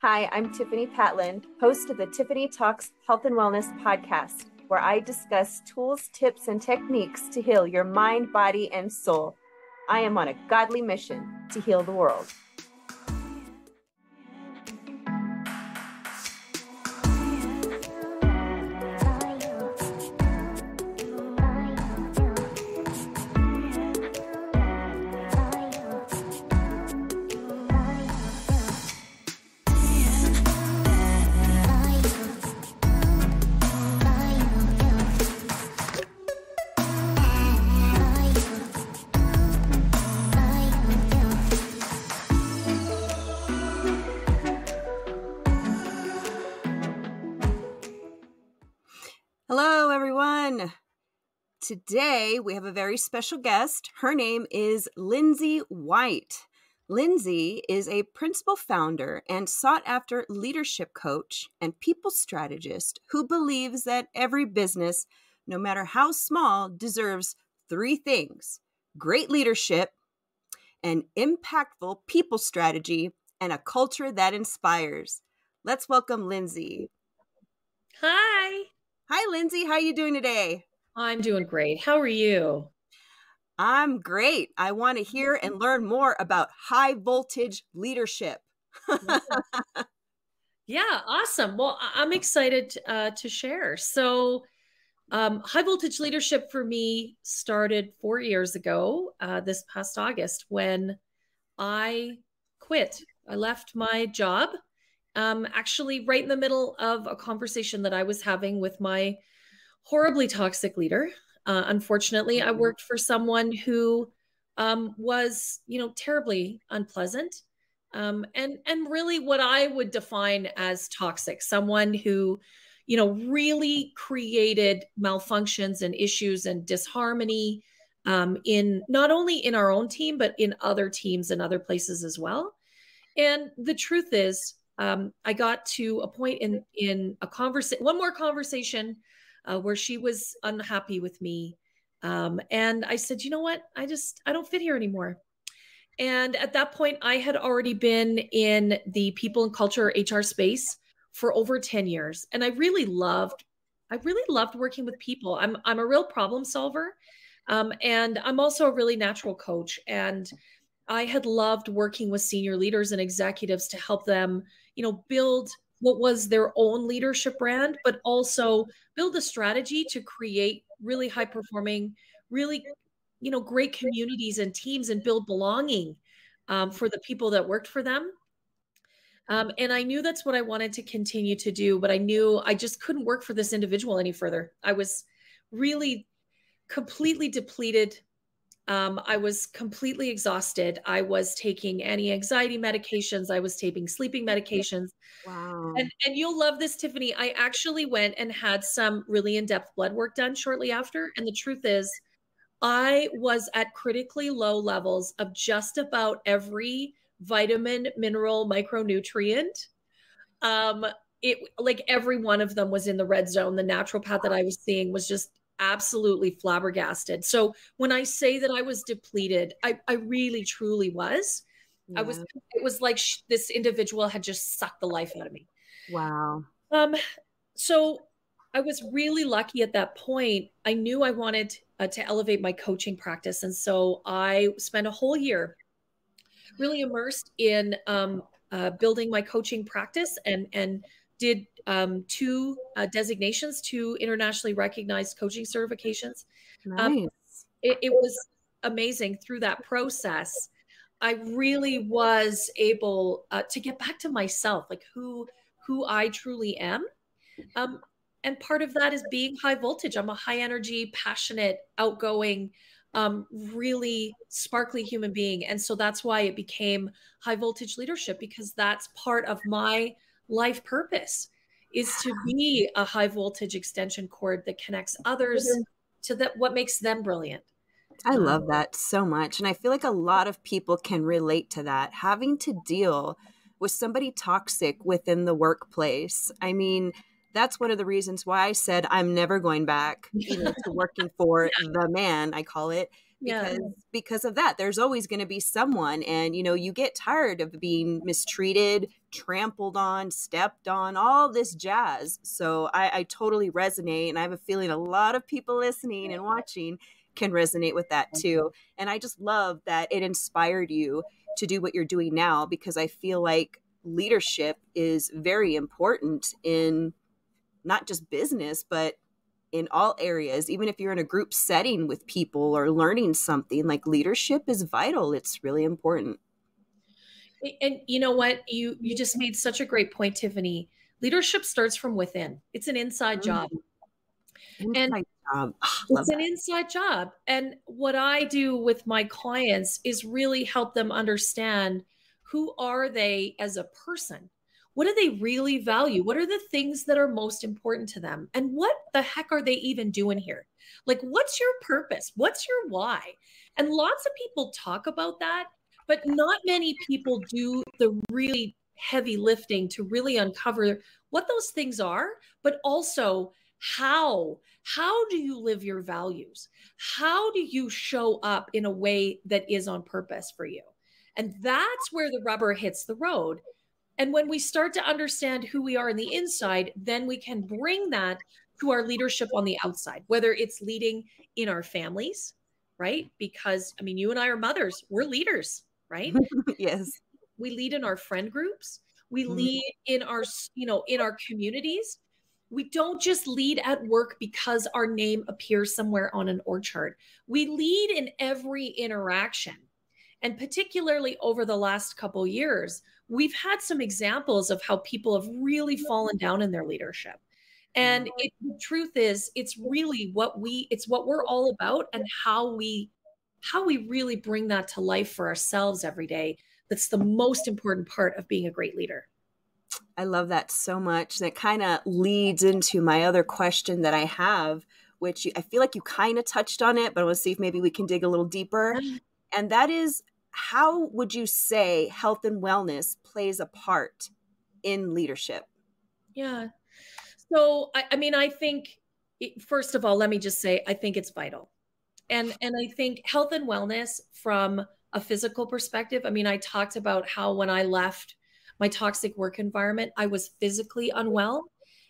Hi, I'm Tiffani Patland, host of the Tiffani Talks Health and Wellness podcast, where I discuss tools, tips, and techniques to heal your mind, body, and soul. I am on a godly mission to heal the world. Hello, everyone. Today, we have a very special guest. Her name is Lindsay White. Lindsay is a principal founder and sought-after leadership coach and people strategist who believes that every business, no matter how small, deserves three things: great leadership, an impactful people strategy, and a culture that inspires. Let's welcome Lindsay. Hi. Hi, Lindsay. How are you doing today? I'm doing great. How are you? I'm great. I want to hear and learn more about high voltage leadership. Yeah, awesome. Well, I'm excited to share. So, high voltage leadership for me started 4 years ago, this past August, when I quit. I left my job, actually right in the middle of a conversation that I was having with my horribly toxic leader. Unfortunately, I worked for someone who was, terribly unpleasant, and really what I would define as toxic. Someone who, really created malfunctions and issues and disharmony in not only in our own team but in other teams and other places as well. And the truth is, I got to a point in a one more conversation where she was unhappy with me. And I said, you know what? I don't fit here anymore. And at that point, I had already been in the people and culture HR space for over 10 years. And I really loved working with people. I'm a real problem solver. And I'm also a really natural coach. And I had loved working with senior leaders and executives to help them, build what was their own leadership brand, but also build a strategy to create really high performing, really, great communities and teams and build belonging for the people that worked for them. And I knew that's what I wanted to continue to do, but I knew I just couldn't work for this individual any further. I was really completely depleted. I was completely exhausted. I was taking anti-anxiety medications. I was taking sleeping medications. Wow. And you'll love this, Tiffani. I actually went and had some really in-depth blood work done shortly after. And the truth is, I was at critically low levels of just about every vitamin, mineral, micronutrient. Like every one of them was in the red zone. The naturopath that I was seeing was just absolutely flabbergasted. So when I say that I was depleted, I really, truly was. Yeah. It was like this individual had just sucked the life out of me. Wow. So I was really lucky at that point. I knew I wanted to elevate my coaching practice. And so I spent a whole year really immersed in building my coaching practice and did two designations, two internationally recognized coaching certifications. Nice. It was amazing through that process. I really was able to get back to myself, like who I truly am. And part of that is being high voltage. I'm a high energy, passionate, outgoing, really sparkly human being. And so that's why it became high voltage leadership, because that's part of my life purpose, is to be a high voltage extension cord that connects others to what makes them brilliant. I love that so much. And I feel like a lot of people can relate to that, having to deal with somebody toxic within the workplace. I mean, that's one of the reasons why I said I'm never going back to working for the man, I call it, because of that. There's always going to be someone, and you get tired of being mistreated, trampled on, stepped on, all this jazz. So I totally resonate. And I have a feeling a lot of people listening and watching can resonate with that too. And I just love that it inspired you to do what you're doing now, because I feel like leadership is very important in not just business, but in all areas. Even if you're in a group setting with people or learning something, like leadership is vital. It's really important. And you know what? You just made such a great point, Tiffani. Leadership starts from within. It's an inside job. And Inside job. Oh, love it's an that. inside job. And what I do with my clients is really help them understand, who are they as a person? What do they really value? What are the things that are most important to them? And what the heck are they even doing here? Like, what's your purpose? What's your why? And lots of people talk about that, but not many people do the really heavy lifting to really uncover what those things are, but also how do you live your values? How do you show up in a way that is on purpose for you? And that's where the rubber hits the road. And when we start to understand who we are on the inside, then we can bring that to our leadership on the outside, whether it's leading in our families, right? Because I mean, you and I are mothers, we're leaders, right? Yes. We lead in our friend groups. We Mhm. lead in our, in our communities. We don't just lead at work because our name appears somewhere on an org chart. We lead in every interaction. And particularly over the last couple of years, we've had some examples of how people have really fallen down in their leadership. And the truth is, it's really it's what we're all about, and how we really bring that to life for ourselves every day. That's the most important part of being a great leader. I love that so much. That kind of leads into my other question that I have, which I feel like you kind of touched on it, but I want to see if maybe we can dig a little deeper. And that is, how would you say health and wellness plays a part in leadership? Yeah. So, I mean, I think, first of all, let me just say, I think it's vital. And I think health and wellness from a physical perspective, I mean, I talked about how when I left my toxic work environment, I was physically unwell.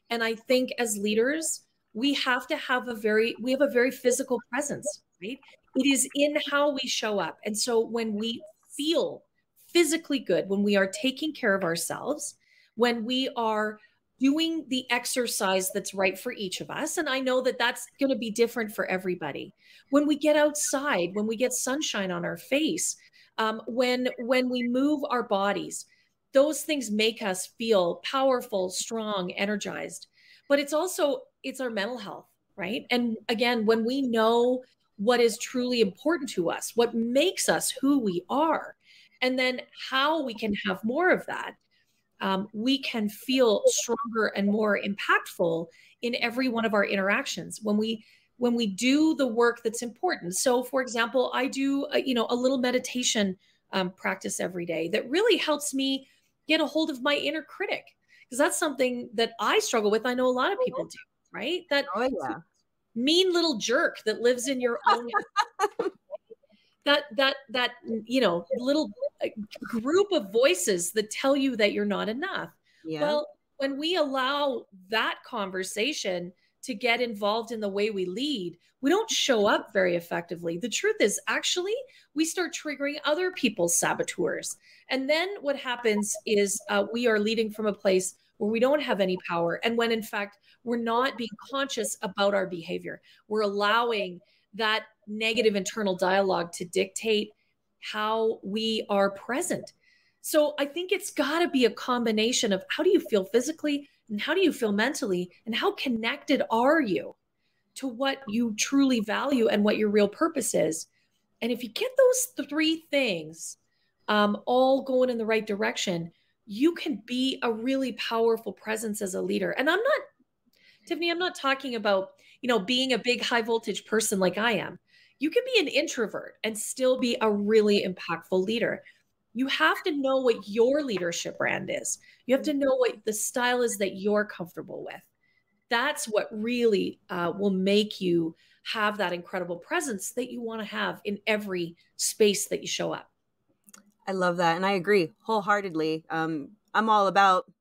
And I think as leaders, we have a very physical presence, right? It is in how we show up. And so when we feel physically good, when we are taking care of ourselves, when we are doing the exercise that's right for each of us, and I know that that's going to be different for everybody. When we get outside, when we get sunshine on our face, when we move our bodies, those things make us feel powerful, strong, energized. But it's our mental health, right? And again, when we know what is truly important to us, what makes us who we are, and then how we can have more of that, we can feel stronger and more impactful in every one of our interactions when we do the work that's important. So, for example, I do a little meditation practice every day that really helps me get a hold of my inner critic, because that's something that I struggle with. I know a lot of people do, right? That Oh, yeah. mean little jerk that lives in your own that little group of voices that tell you that you're not enough. Yeah. Well, when we allow that conversation to get involved in the way we lead, we don't show up very effectively. The truth is, actually, we start triggering other people's saboteurs. And then what happens is we are leading from a place where we don't have any power. And when in fact, we're not being conscious about our behavior, we're allowing that negative internal dialogue to dictate how we are present. So I think it's got to be a combination of, how do you feel physically and how do you feel mentally, and how connected are you to what you truly value and what your real purpose is. And if you get those three things all going in the right direction, you can be a really powerful presence as a leader. And Tiffani, I'm not talking about, being a big high voltage person like I am. You can be an introvert and still be a really impactful leader. You have to know what your leadership brand is. You have to know what the style is that you're comfortable with. That's what really will make you have that incredible presence that you want to have in every space that you show up. I love that. And I agree wholeheartedly. I'm all about,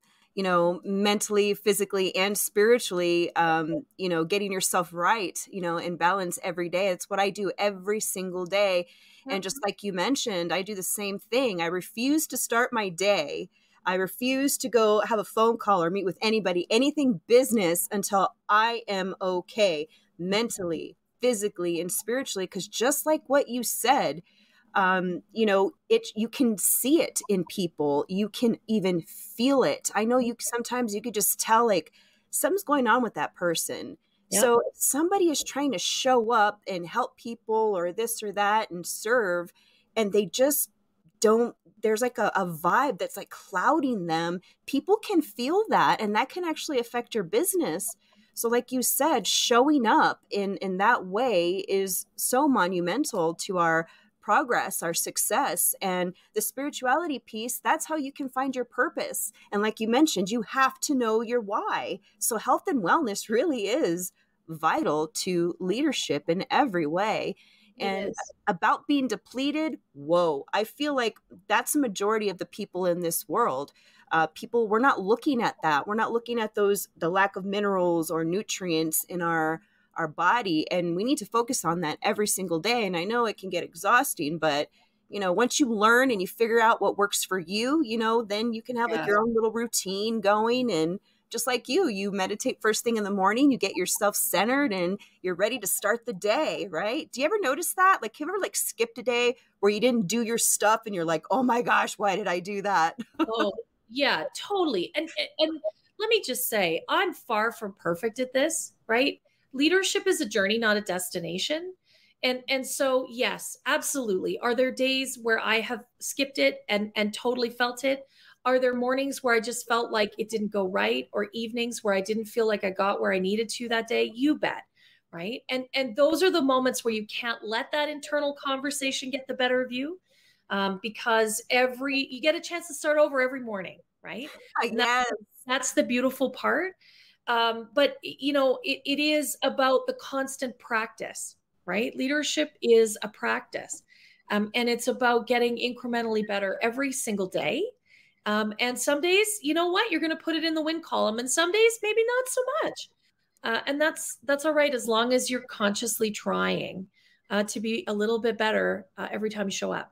mentally, physically, and spiritually, getting yourself right, in balance every day. It's what I do every single day. And just like you mentioned, I do the same thing. I refuse to start my day. I refuse to go have a phone call or meet with anybody, anything business, until I am okay mentally, physically, and spiritually. Because just like what you said, you can see it in people. You can even feel it. I know sometimes you could just tell like something's going on with that person. Yep. So if somebody is trying to show up and help people or this or that and serve, and they just don't, there's like a vibe that's like clouding them. People can feel that, and that can actually affect your business. So like you said, showing up in that way is so monumental to our progress, our success. And the spirituality piece, that's how you can find your purpose. And like you mentioned, you have to know your why. So health and wellness really is vital to leadership in every way. And about being depleted, whoa, I feel like that's a majority of the people in this world. We're not looking at that. We're not looking at the lack of minerals or nutrients in our body. And we need to focus on that every single day. And I know it can get exhausting, but once you learn and you figure out what works for you, then you can have like your own little routine going. And just like you meditate first thing in the morning, you get yourself centered and you're ready to start the day, right? Do you ever notice that? Like, have you ever like skipped a day where you didn't do your stuff and you're like, oh my gosh, why did I do that? Oh, yeah, totally. And let me just say, I'm far from perfect at this, right? Leadership is a journey, not a destination. And so, yes, absolutely. Are there days where I have skipped it and totally felt it? Are there mornings where I just felt like it didn't go right, or evenings where I didn't feel like I got where I needed to that day? You bet. Right. And those are the moments where you can't let that internal conversation get the better of you, because you get a chance to start over every morning. Right. And that's the beautiful part. But it is about the constant practice, right? Leadership is a practice. And it's about getting incrementally better every single day. And some days, you know what, you're going to put it in the win column, and some days maybe not so much. And that's all right, as long as you're consciously trying to be a little bit better every time you show up.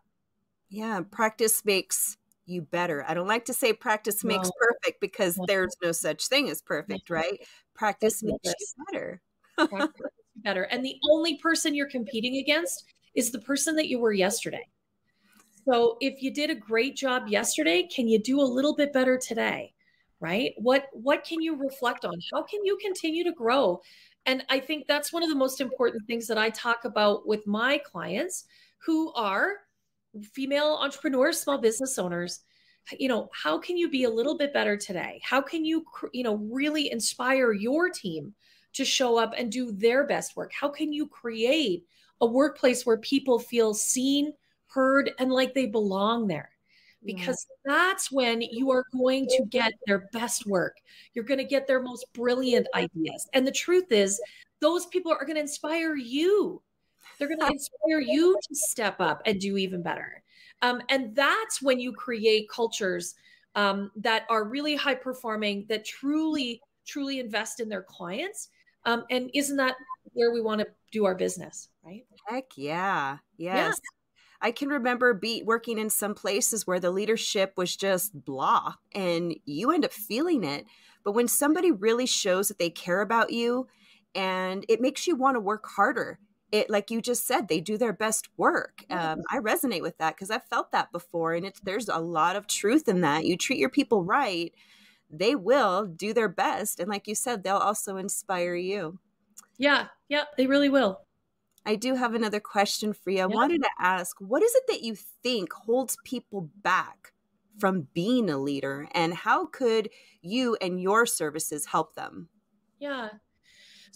Yeah, practice makes you better. I don't like to say practice makes perfect, because there's no such thing as perfect, right? Practice makes you better. Practice makes you better. And the only person you're competing against is the person that you were yesterday. So if you did a great job yesterday, can you do a little bit better today? Right? What can you reflect on? How can you continue to grow? And I think that's one of the most important things that I talk about with my clients who are female entrepreneurs, small business owners. How can you be a little bit better today? How can you, really inspire your team to show up and do their best work? How can you create a workplace where people feel seen, heard, and like they belong there? Because that's when you are going to get their best work. You're going to get their most brilliant ideas. And the truth is, those people are going to inspire you. They're going to inspire you to step up and do even better. And that's when you create cultures that are really high performing, that truly, truly invest in their clients. And isn't that where we want to do our business, right? Heck yeah. Yes. Yeah. I can remember working in some places where the leadership was just blah, and you end up feeling it. But when somebody really shows that they care about you, and it makes you want to work harder, like you just said, they do their best work. I resonate with that because I've felt that before, and there's a lot of truth in that. You treat your people right, they will do their best. And like you said, they'll also inspire you. Yeah, they really will. I do have another question for you. I wanted to ask, what is it that you think holds people back from being a leader, and how could you and your services help them? Yeah.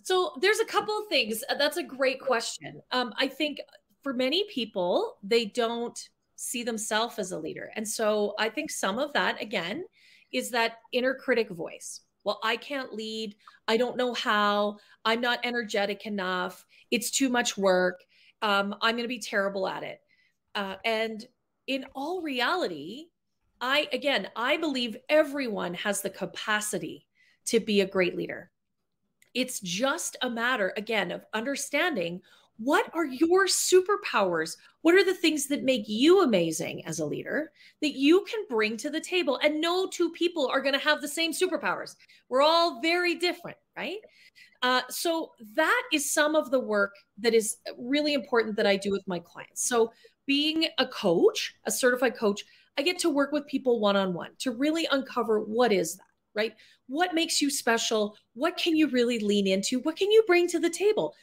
So there's a couple of things. That's a great question. I think for many people, they don't see themselves as a leader. And so I think some of that, again, is that inner critic voice. Well, I can't lead. I don't know how. I'm not energetic enough. It's too much work. I'm going to be terrible at it. And in all reality, I believe everyone has the capacity to be a great leader. It's just a matter, again, of understanding what are your superpowers? What are the things that make you amazing as a leader that you can bring to the table? And no two people are going to have the same superpowers. We're all very different, right? So that is some of the work that is really important that I do with my clients. So being a coach, a certified coach, I get to work with people one-on-one to really uncover what is that, right? What makes you special? What can you really lean into? What can you bring to the table?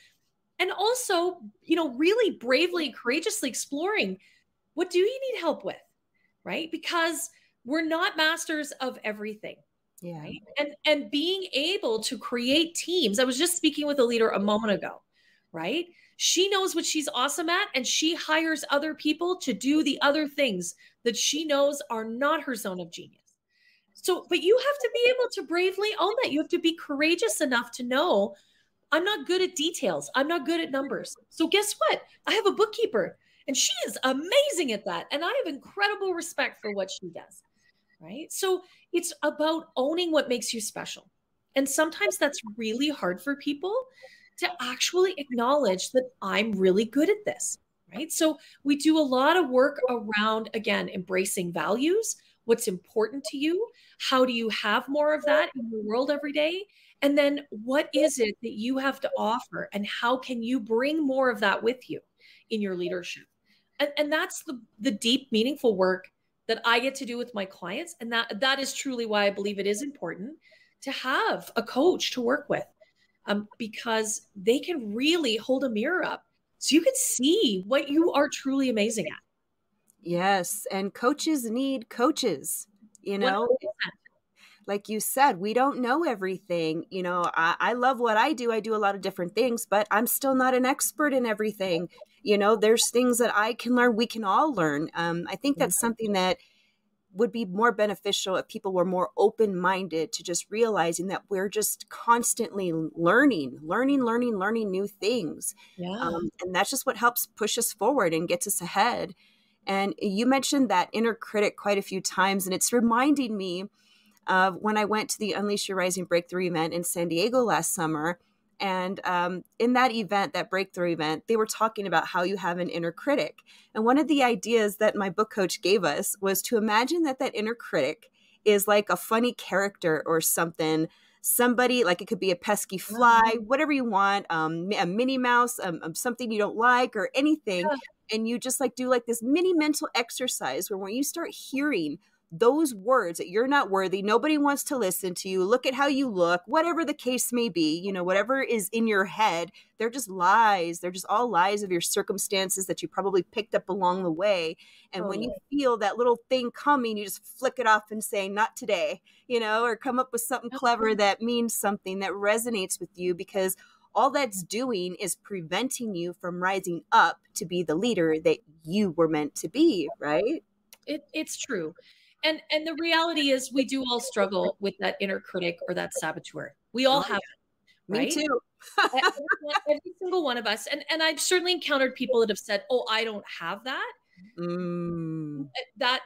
And also, really bravely, courageously exploring, what do you need help with, right? Because we're not masters of everything. Yeah. Right? And being able to create teams. I was just speaking with a leader a moment ago, right? She knows what she's awesome at, and she hires other people to do the other things that she knows are not her zone of genius. So, but you have to be able to bravely own that. You have to be courageous enough to know, I'm not good at details. I'm not good at numbers. So guess what? I have a bookkeeper, and she is amazing at that. And I have incredible respect for what she does. Right? So it's about owning what makes you special. And sometimes that's really hard for people to actually acknowledge that I'm really good at this, right? So we do a lot of work around, again, embracing values, what's important to you, how do you have more of that in your world every day? And then what is it that you have to offer, and how can you bring more of that with you in your leadership? And that's the deep, meaningful work that I get to do with my clients. And that is truly why I believe it is important to have a coach to work with, because they can really hold a mirror up so you can see what you are truly amazing at. Yes. And coaches need coaches, 100%. Like you said, we don't know everything. I love what I do. I do a lot of different things, but I'm still not an expert in everything. There's things that I can learn. We can all learn. I think that's something that would be more beneficial if people were more open-minded to just realizing that we're just constantly learning new things. Yeah. And that's just what helps push us forward and gets us ahead. And you mentioned that inner critic quite a few times, and it's reminding me of when I went to the Unleash Your Rising Breakthrough event in San Diego last summer. And in that event, that breakthrough event, they were talking about how you have an inner critic. And one of the ideas that my book coach gave us was to imagine that inner critic is like a funny character or something. Somebody, like it could be a pesky fly, whatever you want, a Minnie Mouse, something you don't like or anything. Yeah. And you just do this mini mental exercise where when you start hearing those words that you're not worthy, nobody wants to listen to you, look at how you look, whatever the case may be, whatever is in your head, they're just lies. They're just all lies of your circumstances that you probably picked up along the way. And when you feel that little thing coming, you just flick it off and say, not today, or come up with something clever that means something that resonates with you, because all that's doing is preventing you from rising up to be the leader that you were meant to be, right? It's true. And the reality is we do all struggle with that inner critic or that saboteur. We all have it, right? Me too. Every single one of us. And I've certainly encountered people that have said, oh, I don't have that. That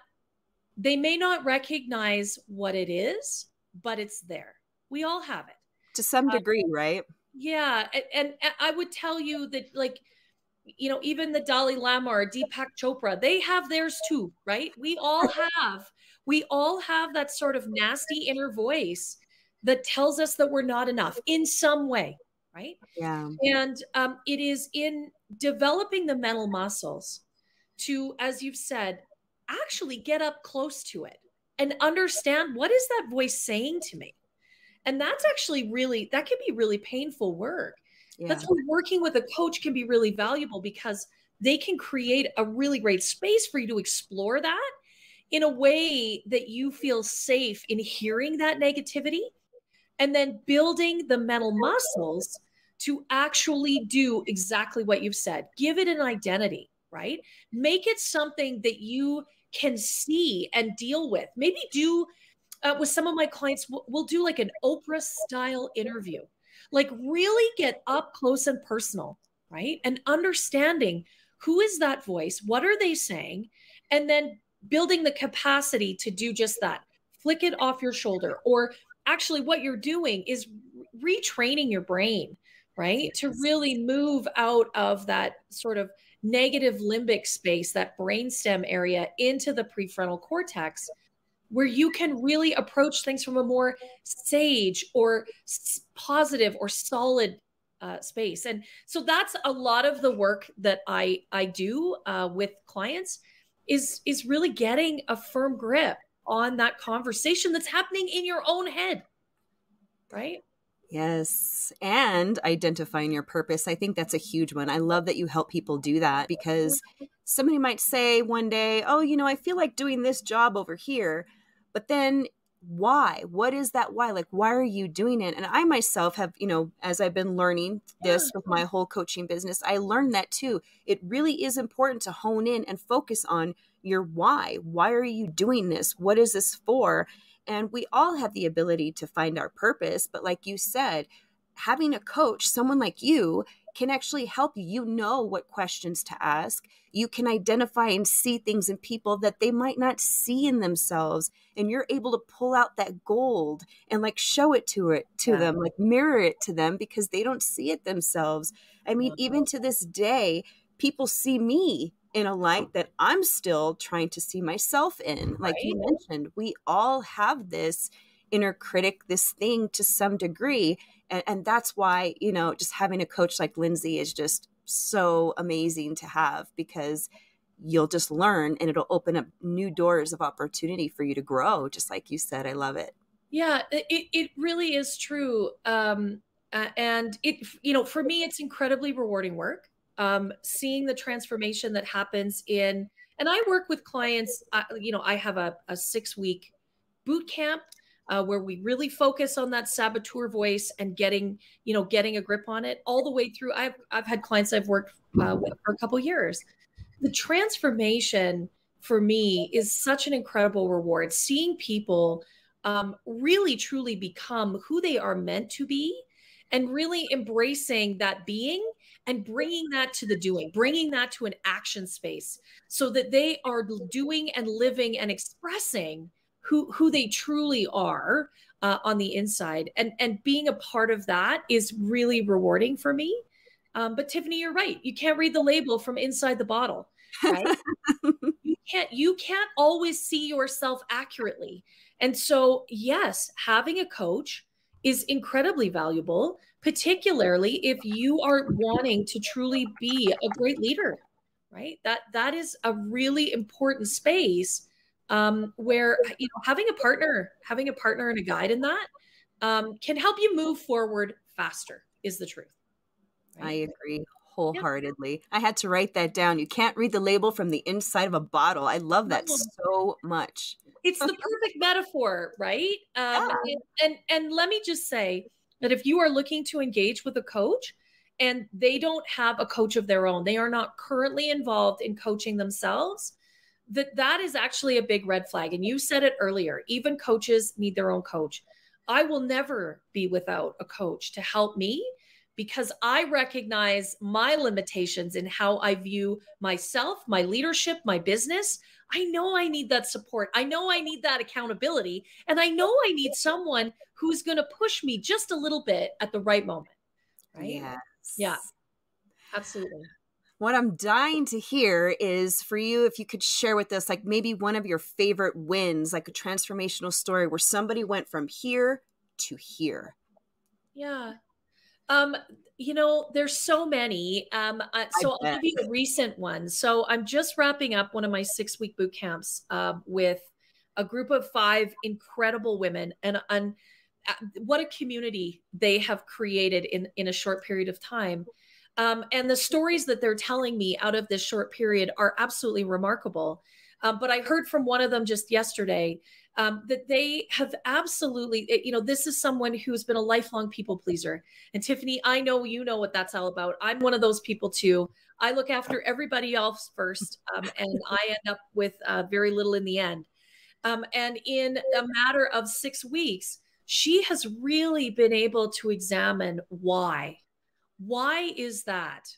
they may not recognize what it is, but it's there. We all have it. To some degree, right? Yeah. And I would tell you that, even the Dalai Lama or Deepak Chopra, they have theirs too, right? We all have that sort of nasty inner voice that tells us that we're not enough in some way, right? Yeah. And it is in developing the mental muscles to, as you've said, actually get up close to it and understand, what is that voice saying to me? And that's actually that can be really painful work. Yeah. That's why working with a coach can be really valuable, because they can create a really great space for you to explore that in a way that you feel safe in hearing that negativity, and then building the mental muscles to actually do exactly what you've said. Give it an identity, right? Make it something that you can see and deal with. Maybe do with some of my clients, we'll do like an Oprah style interview. Really get up close and personal, right? And understanding, who is that voice? What are they saying? And then building the capacity to do just that. Flick it off your shoulder. Or actually what you're doing is retraining your brain, right? To really move out of that sort of negative limbic space, that brainstem area, into the prefrontal cortex, where you can really approach things from a more sage or positive or solid space. And so that's a lot of the work that I do with clients, is really getting a firm grip on that conversation that's happening in your own head, right? Yes. And identifying your purpose. I think that's a huge one. I love that you help people do that, because somebody might say one day, oh, I feel like doing this job over here, but then why? What is that why? Like, why are you doing it? And I myself have, as I've been learning this with my whole coaching business, I learned that too. It really is important to hone in and focus on your why. Why are you doing this? What is this for? And we all have the ability to find our purpose. But like you said, having a coach, someone like you, can actually help you know what questions to ask. You can identify and see things in people that they might not see in themselves. And you're able to pull out that gold and like show it to them, like mirror it to them, because they don't see it themselves. I mean, even to this day, people see me in a light that I'm still trying to see myself in. Like you mentioned, we all have this inner critic, this thing to some degree. And that's why, just having a coach like Lindsay is just so amazing to have, because you'll just learn and it'll open up new doors of opportunity for you to grow. Just like you said, I love it. Yeah, it really is true. And it, for me, it's incredibly rewarding work. Seeing the transformation that happens and I work with clients, I have a 6-week boot camp where we really focus on that saboteur voice and getting a grip on it all the way through. I've had clients I've worked with for a couple of years. The transformation for me is such an incredible reward. Seeing people really truly become who they are meant to be, and really embracing that being and bringing that to the doing, bringing that to an action space, so that they are doing and living and expressing who they truly are on the inside. And being a part of that is really rewarding for me. But Tiffani, you're right. You can't read the label from inside the bottle, right? You can't always see yourself accurately. And so, yes, having a coach is incredibly valuable, particularly if you are wanting to truly be a great leader, right? That is a really important space where having a partner and a guide in that can help you move forward faster, is the truth. Right? I agree wholeheartedly. Yep. I had to write that down. You can't read the label from the inside of a bottle. I love that so much. It's the perfect metaphor, right? And let me just say that if you are looking to engage with a coach and they don't have a coach of their own, they are not currently involved in coaching themselves, that is actually a big red flag. And you said it earlier, even coaches need their own coach. I will never be without a coach to help me, because I recognize my limitations in how I view myself, my leadership, my business. I know I need that support. I know I need that accountability. And I know I need someone who's going to push me just a little bit at the right moment. Right? Yes. Yeah, absolutely. What I'm dying to hear is for you, if you could share with us, like maybe one of your favorite wins, like a transformational story where somebody went from here to here. Yeah. There's so many. So I'll give you a recent one. So I'm just wrapping up one of my 6-week boot camps with a group of 5 incredible women, and what a community they have created in a short period of time. And the stories that they're telling me out of this short period are absolutely remarkable. But I heard from one of them just yesterday that they have absolutely, this is someone who's been a lifelong people pleaser. And Tiffani, I know you know what that's all about. I'm one of those people too. I look after everybody else first, and I end up with very little in the end. And in a matter of 6 weeks, she has really been able to examine why. Why is that?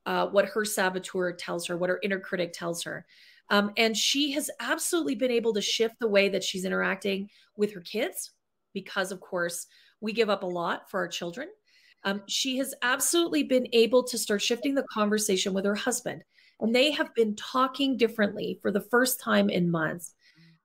What her saboteur tells her, what her inner critic tells her. And she has absolutely been able to shift the way that she's interacting with her kids because, of course, we give up a lot for our children. She has absolutely been able to start shifting the conversation with her husband, and they have been talking differently for the first time in months.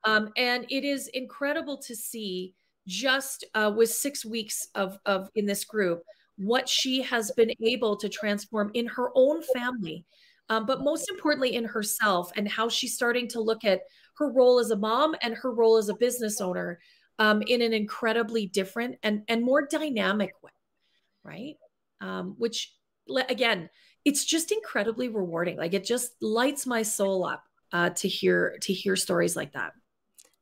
And it is incredible to see just with 6 weeks of in this group, what she has been able to transform in her own family, but most importantly in herself, and how she's starting to look at her role as a mom and her role as a business owner in an incredibly different and more dynamic way, right? Which again, it's just incredibly rewarding. Like it just lights my soul up to hear stories like that.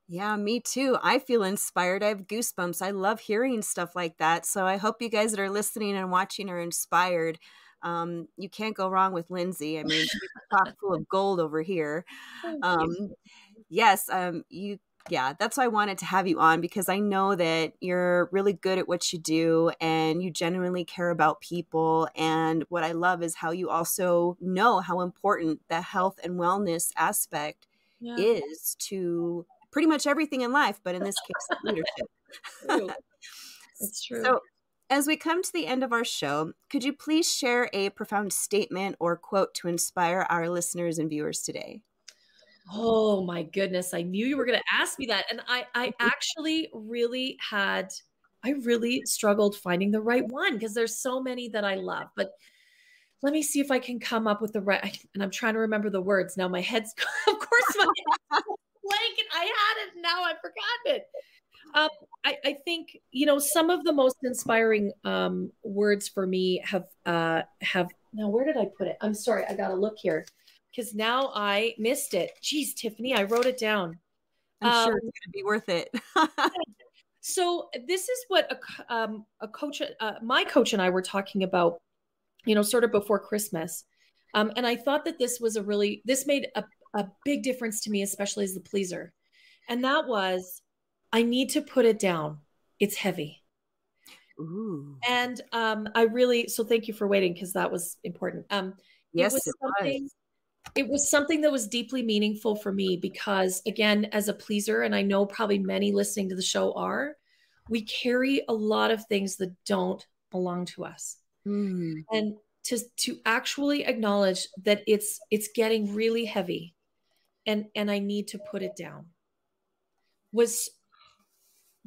Yeah, me too. I feel inspired. I have goosebumps. I love hearing stuff like that. So I hope you guys that are listening and watching are inspired. You can't go wrong with Lindsay. I mean, she's a chock full of gold over here. Yes, that's why I wanted to have you on, because I know that you're really good at what you do and you genuinely care about people. And what I love is how you also know how important the health and wellness aspect is to pretty much everything in life, but in this case, leadership. True. It's true. So as we come to the end of our show, could you please share a profound statement or quote to inspire our listeners and viewers today? Oh my goodness. I knew you were going to ask me that. And I actually really struggled finding the right one because there's so many that I love. But let me see if I can come up with the right, and I'm trying to remember the words. Now my head's, of course, my head's blank and I had it and now I've forgotten it. I think, some of the most inspiring words for me have, now where did I put it? I'm sorry. I got to look here because now I missed it. Geez, Tiffani, I wrote it down. I'm sure it's going to be worth it. So this is what a coach, my coach and I were talking about, sort of before Christmas. And I thought that this made a big difference to me, especially as the pleaser. And that was, I need to put it down. It's heavy. Ooh. And so thank you for waiting, because that was important. Yes, it was something that was deeply meaningful for me because, again, as a pleaser, and I know probably many listening to the show we carry a lot of things that don't belong to us. And to actually acknowledge that it's getting really heavy and I need to put it down was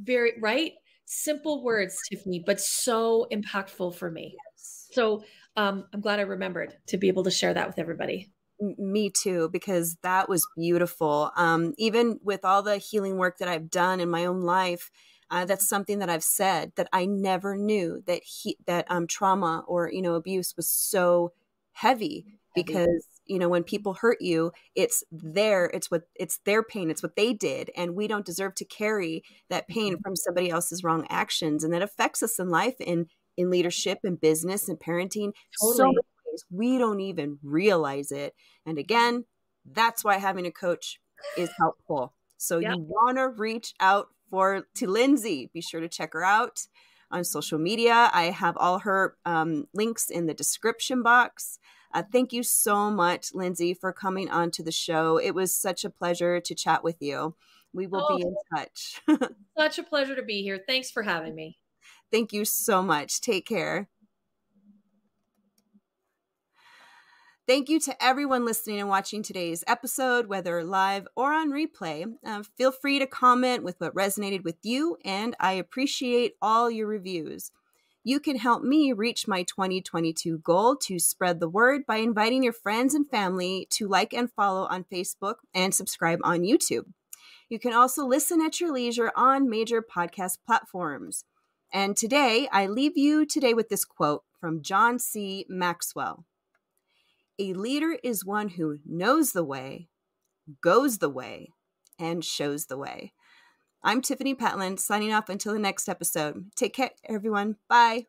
very right. Simple words, Tiffani, but so impactful for me. Yes. So I'm glad I remembered to be able to share that with everybody. Me too, because that was beautiful. Even with all the healing work that I've done in my own life, that's something that I've said, that I never knew that trauma or, abuse was so heavy. Because, when people hurt you, it's their pain. It's what they did. And we don't deserve to carry that pain from somebody else's wrong actions. And that affects us in life, in leadership and business and parenting. Totally. So many ways we don't even realize it. And again, that's why having a coach is helpful. So you want to reach out to Lindsay. Be sure to check her out on social media. I have all her links in the description box. Thank you so much, Lindsay, for coming on to the show. It was such a pleasure to chat with you. We will be in touch. Such a pleasure to be here. Thanks for having me. Thank you so much. Take care. Thank you to everyone listening and watching today's episode, whether live or on replay. Feel free to comment with what resonated with you, and I appreciate all your reviews. You can help me reach my 2022 goal to spread the word by inviting your friends and family to like and follow on Facebook and subscribe on YouTube. You can also listen at your leisure on major podcast platforms. And today, I leave you with this quote from John C. Maxwell. A leader is one who knows the way, goes the way, and shows the way. I'm Tiffani Talks signing off until the next episode. Take care, everyone. Bye.